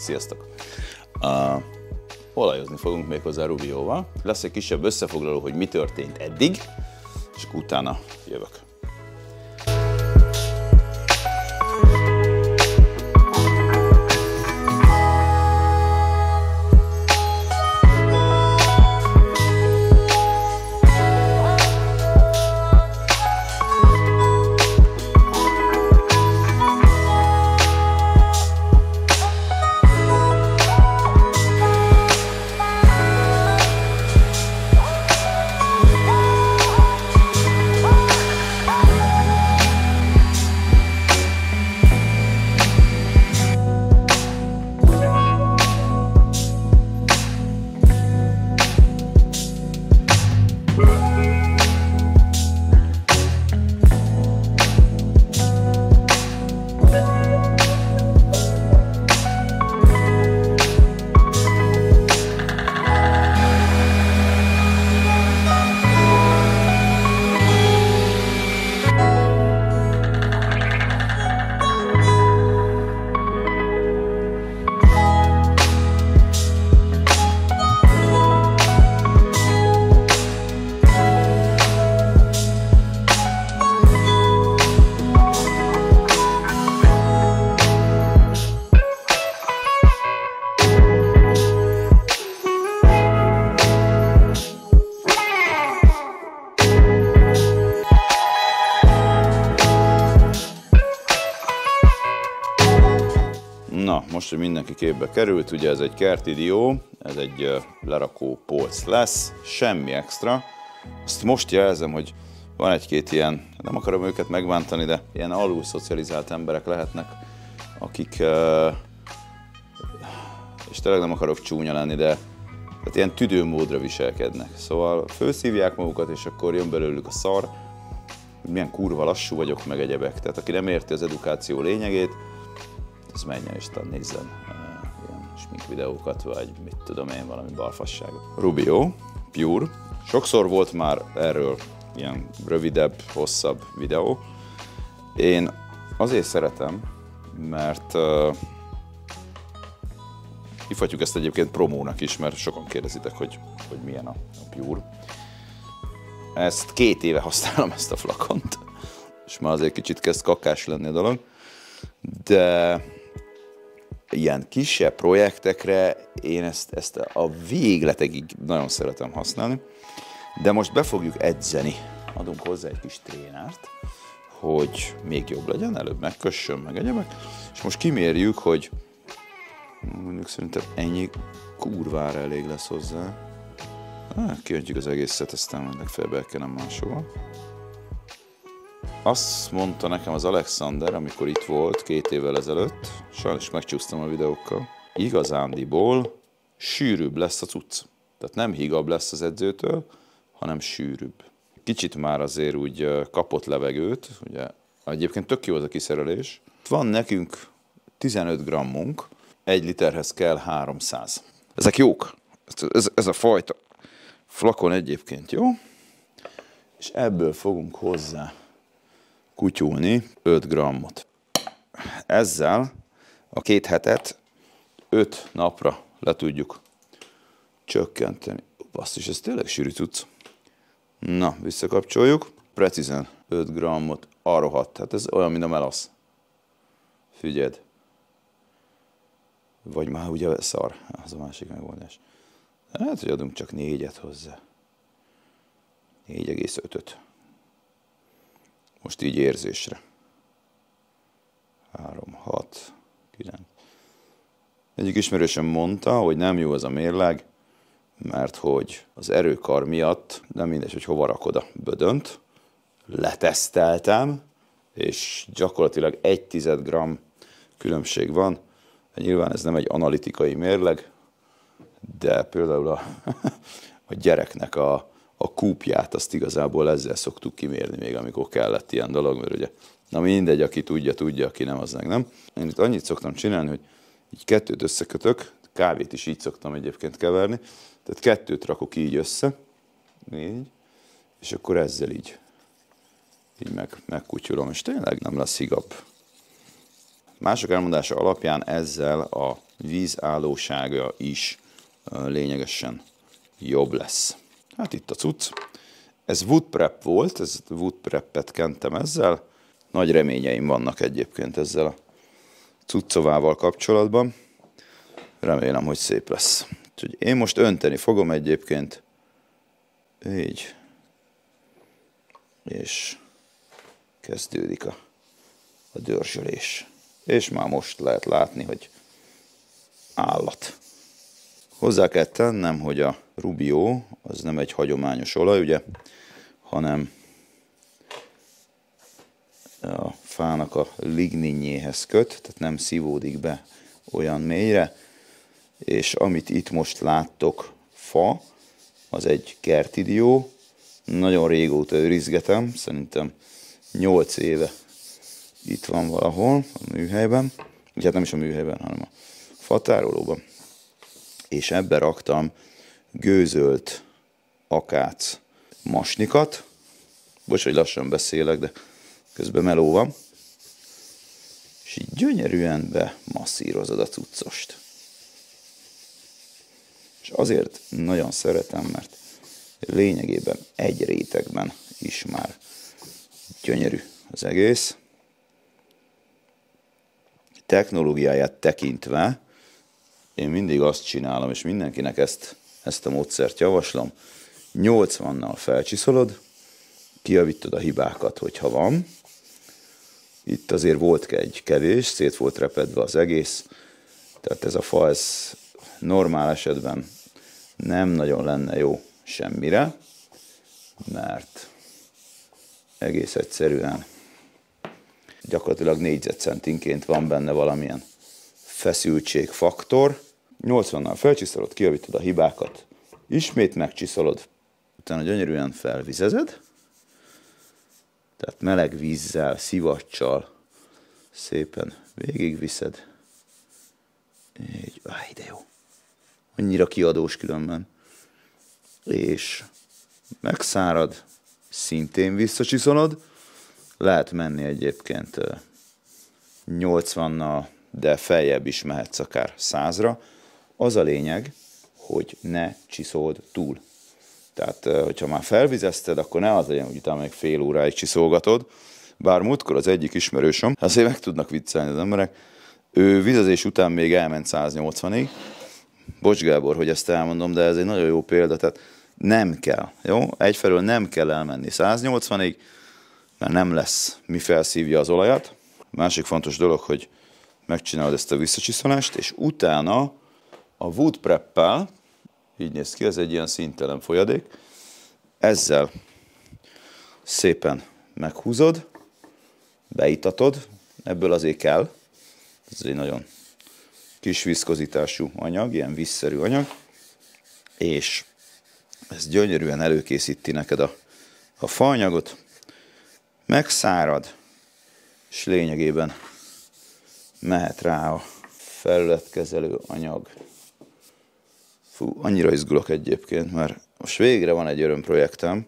Sziasztok! Olajozni fogunk méghozzá Rubióval. Lesz egy kisebb összefoglaló, hogy mi történt eddig, és akkor utána jövök. Na, most, hogy mindenki képbe került, ugye ez egy kerti dió, ez egy lerakó polc lesz, semmi extra. Azt most jelzem, hogy van egy-két ilyen, nem akarom őket megbántani, de ilyen alul szocializált emberek lehetnek, akik, és tényleg nem akarok csúnya lenni, de tehát ilyen tüdőmódra viselkednek. Szóval fölszívják magukat, és akkor jön belőlük a szar, milyen kurva lassú vagyok, meg egyebek. Tehát aki nem érti az edukáció lényegét, az menjen és nézzen ilyen smink videókat, vagy mit tudom én, valami balfasságot. Rubio, Pure. Sokszor volt már erről ilyen rövidebb, hosszabb videó. Én azért szeretem, mert hívhatjuk ezt egyébként promónak is, mert sokan kérdezitek, hogy milyen a Pure. Ezt 2 éve használom, ezt a flakont, és már azért kicsit kezd kakás lenni a dolog, de ilyen kisebb projektekre én ezt a végletekig nagyon szeretem használni, de most be fogjuk edzeni. Adunk hozzá egy kis trénert, hogy még jobb legyen, előbb megkössön, meg egyebek, és most kimérjük, hogy mondjuk szerintem ennyi kurvára elég lesz hozzá. Kiöntjük az egészet, aztán majd legfeljebb elkenem máshova. Azt mondta nekem az Alexander, amikor itt volt 2 évvel ezelőtt, sajnos megcsúsztam a videókkal, igazándiból sűrűbb lesz a cucc. Tehát nem higabb lesz az edzőtől, hanem sűrűbb. Kicsit már azért úgy kapott levegőt, ugye egyébként tök jó az a kiszerelés. Van nekünk 15 grammunk, 1 literhez kell 300. Ezek jók. Ez a fajta flakon egyébként jó, és ebből fogunk hozzá kutyulni 5 grammot. Ezzel a 2 hetet 5 napra le tudjuk csökkenteni. Basszus, ez tényleg sűrű cucc. Na, visszakapcsoljuk. Precízen 5 grammot, a rohadt. Hát ez olyan, mint a melasz. Figyeld. Vagy már ugye szar, az a másik megoldás. Hát, hogy adunk csak 4-et hozzá. 4,5-öt. Most így érzésre. 3, 6, 9. Egyik ismerősöm mondta, hogy nem jó ez a mérleg, mert hogy az erőkar miatt nem mindegy, hogy hova rakod a bödönt. Leteszteltem, és gyakorlatilag 1/10 gramm különbség van. Nyilván ez nem egy analitikai mérleg, de például a gyereknek a kúpját, azt igazából ezzel szoktuk kimérni még, amikor kellett ilyen dolog, mert ugye, na mindegy, aki tudja, aki nem, az meg nem. Én itt annyit szoktam csinálni, hogy így 2-t összekötök, kávét is így szoktam egyébként keverni, tehát 2-t rakok így össze, így, és akkor ezzel így megkutyulom, és tényleg nem lesz higabb. Mások elmondása alapján ezzel a vízállósága is lényegesen jobb lesz. Hát itt a cucc. Ez wood prep volt, ez wood preppet kentem ezzel. Nagy reményeim vannak egyébként ezzel a cuccovával kapcsolatban. Remélem, hogy szép lesz. Úgyhogy én most önteni fogom egyébként. Így. És kezdődik a dörzsölés. És már most lehet látni, hogy állat. Hozzá kell tennem, hogy a Rubio az nem egy hagyományos olaj, ugye, hanem a fának a ligninjéhez köt, tehát nem szívódik be olyan mélyre, és amit itt most láttok fa, az egy kertidió, nagyon régóta őrizgetem, szerintem 8 éve itt van valahol a műhelyben, hát nem is a műhelyben, hanem a fatárolóban, és ebbe raktam gőzölt akác masnikat, bocs, hogy lassan beszélek, de közben meló van, és így gyönyörűen bemasszírozod a cuccost. És azért nagyon szeretem, mert lényegében egy rétegben is már gyönyörű az egész. Technológiáját tekintve én mindig azt csinálom, és mindenkinek ezt a módszert javaslom, 80-nal felcsiszolod, kijavítod a hibákat, hogyha van. Itt azért volt egy kevés, szét volt repedve az egész, tehát ez a fa, ez normál esetben nem nagyon lenne jó semmire, mert egész egyszerűen gyakorlatilag négyzetcentinként van benne valamilyen feszültségfaktor. 80-nal felcsiszolod, kijavítod a hibákat, ismét megcsiszolod, utána gyönyörűen felvizezed, tehát meleg vízzel, szivacsal szépen végigviszed. Így, de jó. Annyira kiadós különben. És megszárad, szintén visszacsiszolod. Lehet menni egyébként 80-nal, de feljebb is mehetsz akár 100-ra. Az a lényeg, hogy ne csiszold túl. Tehát, hogyha már felvizezted, akkor ne az legyen, hogy utána még fél óráig csiszolgatod. Bár múltkor az egyik ismerősöm, azért meg tudnak viccelni az emberek, ő vizezés után még elment 180-ig. Bocs Gábor, hogy ezt elmondom, de ez egy nagyon jó példa, tehát nem kell, jó? Egyfelől nem kell elmenni 180-ig, mert nem lesz, mi felszívja az olajat. Másik fontos dolog, hogy megcsinálod ezt a visszacsiszolást, és utána a wood preppel, így néz ki, ez egy ilyen színtelen folyadék, ezzel szépen meghúzod, beítatod, ebből azért kell, ez egy nagyon kis viszkozitású anyag, ilyen vízszerű anyag, és ez gyönyörűen előkészíti neked a faanyagot, megszárad, és lényegében mehet rá a felületkezelő anyag. Fú, annyira izgulok egyébként, mert most végre van egy örömprojektem.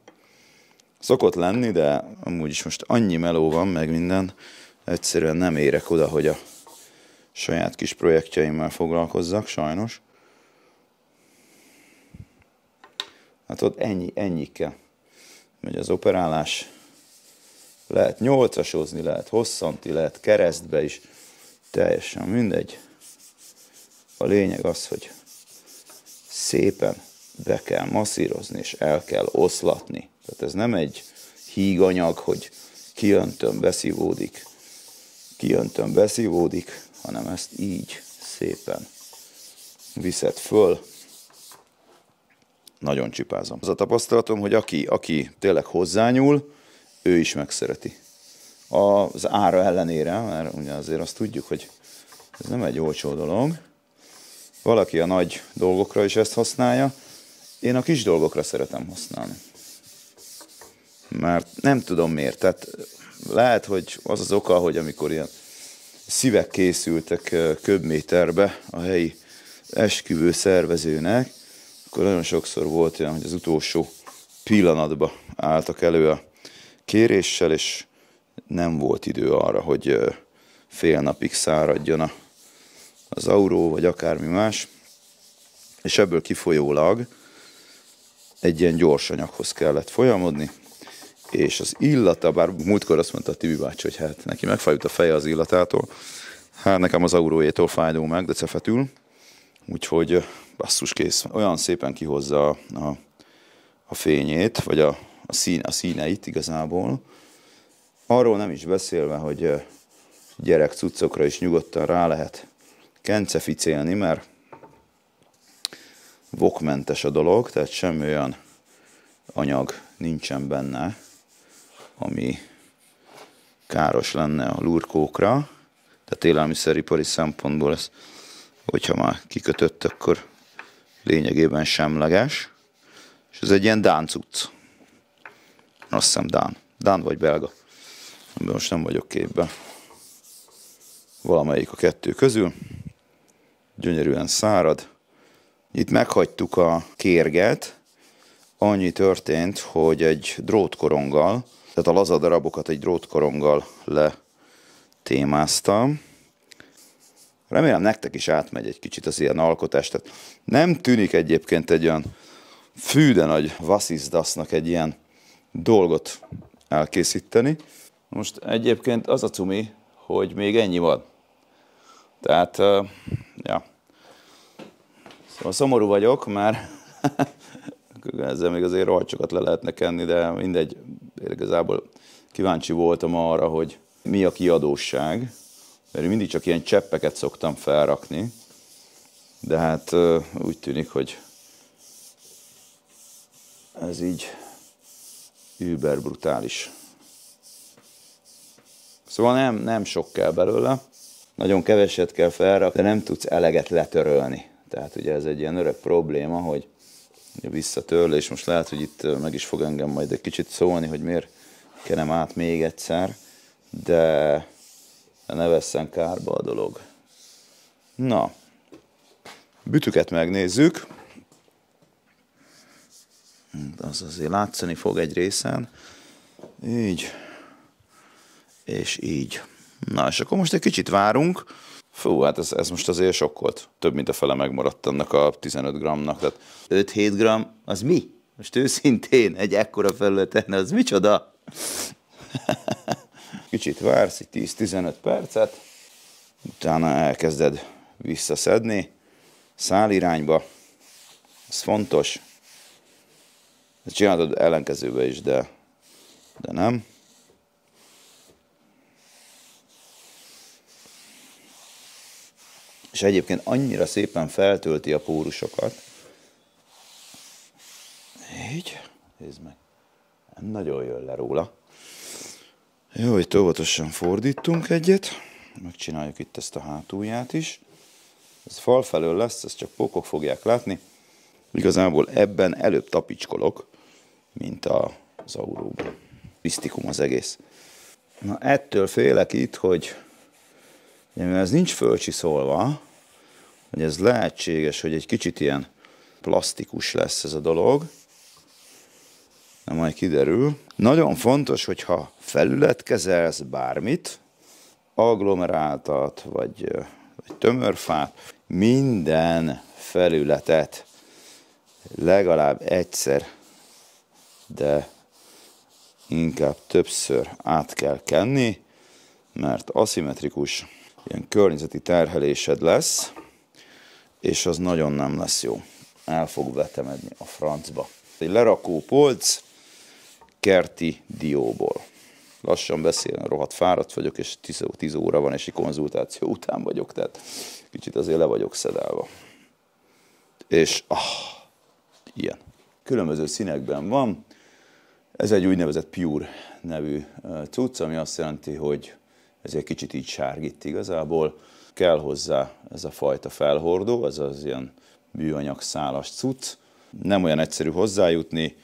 Szokott lenni, de amúgy is most annyi meló van, meg minden, egyszerűen nem érek oda, hogy a saját kis projektjeimmel foglalkozzak, sajnos. Hát ott ennyikkel megy az operálás. Lehet 8-asozni, lehet hosszanti, lehet keresztbe is, teljesen mindegy. A lényeg az, hogy szépen be kell masszírozni, és el kell oszlatni. Tehát ez nem egy híganyag, hogy kiöntöm, beszívódik, hanem ezt így szépen viszed föl. Nagyon csipázom. Az a tapasztalatom, hogy aki tényleg hozzányúl, ő is megszereti. Az ára ellenére, mert ugye azért azt tudjuk, hogy ez nem egy olcsó dolog. Valaki a nagy dolgokra is ezt használja, én a kis dolgokra szeretem használni. Mert nem tudom miért. Tehát lehet, hogy az az oka, hogy amikor ilyen szívek készültek köbméterbe a helyi esküvő szervezőnek, akkor nagyon sokszor volt olyan, hogy az utolsó pillanatban álltak elő a kéréssel, és nem volt idő arra, hogy fél napig száradjon az Auro, vagy akármi más, és ebből kifolyólag egy ilyen gyors anyaghoz kellett folyamodni, és az illata, bár múltkor azt mondta a Tibi bácsi, hogy hát neki megfájult a feje az illatától, hát nekem az Aurójétól fájdó meg, de cefetül, úgyhogy basszus kész. Olyan szépen kihozza a fényét, vagy a színeit igazából. Arról nem is beszélve, hogy gyerek cuccokra is nyugodtan rá lehet kenceficélni, mert vokmentes a dolog, tehát semmi olyan anyag nincsen benne, ami káros lenne a lurkókra. Tehát élelmiszeripari szempontból ez, hogyha már kikötött, akkor lényegében semleges. És ez egy ilyen dán cucc. Azt hiszem dán. Dán vagy belga. Most nem vagyok képben. Valamelyik a kettő közül. Gyönyörűen szárad. Itt meghagytuk a kérget. Annyi történt, hogy egy drótkoronggal, tehát a laza darabokat egy drótkoronggal letémáztam. Remélem nektek is átmegy egy kicsit az ilyen alkotás. Tehát nem tűnik egyébként egy olyan fű de nagy vasszizdasznak egy ilyen dolgot elkészíteni. Most egyébként az a cumi, hogy még ennyi van. Tehát, ja. Szóval szomorú vagyok, mert ezzel még azért rohadt sokat le lehetne kenni, de mindegy, igazából kíváncsi voltam arra, hogy mi a kiadósság, mert mindig csak ilyen cseppeket szoktam felrakni, de hát úgy tűnik, hogy ez így über brutális. Szóval nem sok kell belőle, nagyon keveset kell felrakni, de nem tudsz eleget letörölni. Tehát ugye ez egy ilyen öreg probléma, hogy visszatörl, és most lehet, hogy itt meg is fog engem majd egy kicsit szólni, hogy miért kenem át még egyszer, de ne vesszen kárba a dolog. Na, bütüket megnézzük. Az azért látszani fog egy részen. Így. És így. Na, és akkor most egy kicsit várunk. Fú, hát ez most azért sokkolt. Több mint a fele megmaradt annak a 15 grammnak. Tehát 5-7 gramm, az mi? Most őszintén egy ekkora felületen, az micsoda? Kicsit vársz, egy 10-15 percet, utána elkezded visszaszedni szálirányba. Ez fontos. Ezt csinálod ellenkezőbe is, de nem. És egyébként annyira szépen feltölti a pórusokat. Így, nézd meg. Nem nagyon jön le róla. Jó, itt óvatosan fordítunk egyet. Megcsináljuk itt ezt a hátulját is. Ez fal felől lesz, ezt csak pókok fogják látni. Igazából ebben előbb tapicskolok, mint az Auróban. Misztikum az egész. Na, ettől félek itt, hogy ez nincs fölcsiszolva, hogy ez lehetséges, hogy egy kicsit ilyen plastikus lesz ez a dolog. De majd kiderül. Nagyon fontos, hogyha felületkezelsz bármit, agglomeráltat, vagy tömörfát, minden felületet legalább egyszer, de inkább többször át kell kenni, mert aszimmetrikus ilyen környezeti terhelésed lesz, és az nagyon nem lesz jó. El fog vetemedni a francba. Egy lerakó polc kerti dióból. Lassan beszélni, rohadt fáradt vagyok, és 10 óra van, és egy konzultáció után vagyok, tehát kicsit azért le vagyok szedálva. És ilyen. Különböző színekben van. Ez egy úgynevezett Pure nevű cucc, ami azt jelenti, hogy ez egy kicsit így sárgít igazából. Kell hozzá ez a fajta felhordó, ez az ilyen műanyag szálas cucc. Nem olyan egyszerű hozzájutni,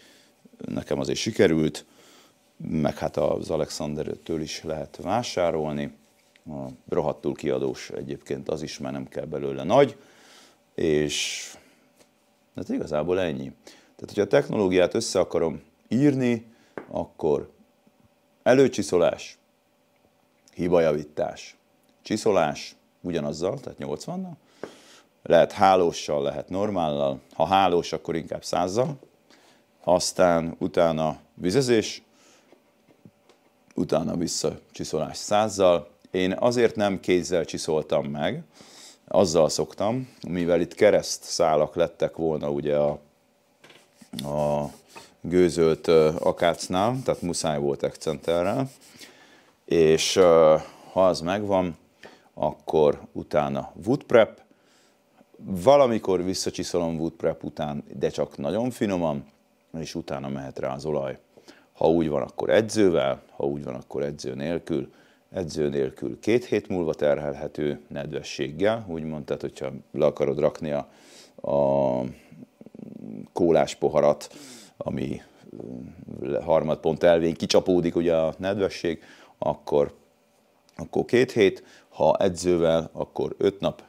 nekem azért sikerült, meg hát az Alexandertől is lehet vásárolni. Rohadtul kiadós egyébként az is, mert nem kell belőle nagy, és hát igazából ennyi. Tehát, hogyha a technológiát össze akarom írni, akkor előcsiszolás, hibajavítás, csiszolás ugyanazzal, tehát 80-nal, Lehet hálóssal, lehet normállal. Ha hálós, akkor inkább 100-zal. Aztán utána vizezés, utána visszacsiszolás 100-zal. Én azért nem kézzel csiszoltam meg, azzal szoktam, mivel itt keresztszálak lettek volna ugye a gőzölt akácnál, tehát muszáj volt excenterrel, és ha az megvan, akkor utána wood prep, valamikor visszacsiszolom wood prep után, de csak nagyon finoman, és utána mehet rá az olaj. Ha úgy van, akkor edzővel, ha úgy van, akkor edző nélkül. Edző nélkül 2 hét múlva terhelhető nedvességgel, úgymond, tehát hogyha le akarod rakni a kólás poharat, ami harmadpont elvén kicsapódik ugye a nedvesség, akkor 2 hét, ha edzővel, akkor 5 nap.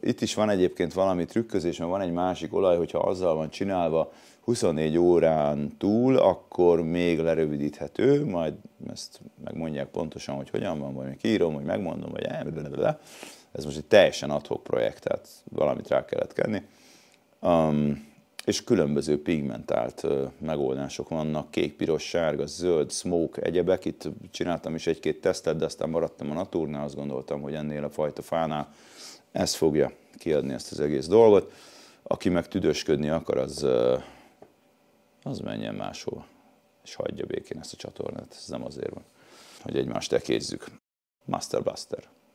Itt is van egyébként valami trükközés, mert van egy másik olaj, hogyha azzal van csinálva 24 órán túl, akkor még lerövidíthető, majd ezt megmondják pontosan, hogy hogyan van, vagy kiírom, vagy megmondom, vagy ez most egy teljesen ad hoc projekt, tehát valamit rá kellett kenni. És különböző pigmentált megoldások vannak, kék, piros, sárga, zöld, smoke, egyebek. Itt csináltam is 1-2 tesztet, de aztán maradtam a Naturnál, azt gondoltam, hogy ennél a fajta fánál ez fogja kiadni ezt az egész dolgot. Aki meg tüdősködni akar, az menjen máshova, és hagyja békén ezt a csatornát. Ez nem azért van, hogy egymást ekézzük. Master Buster.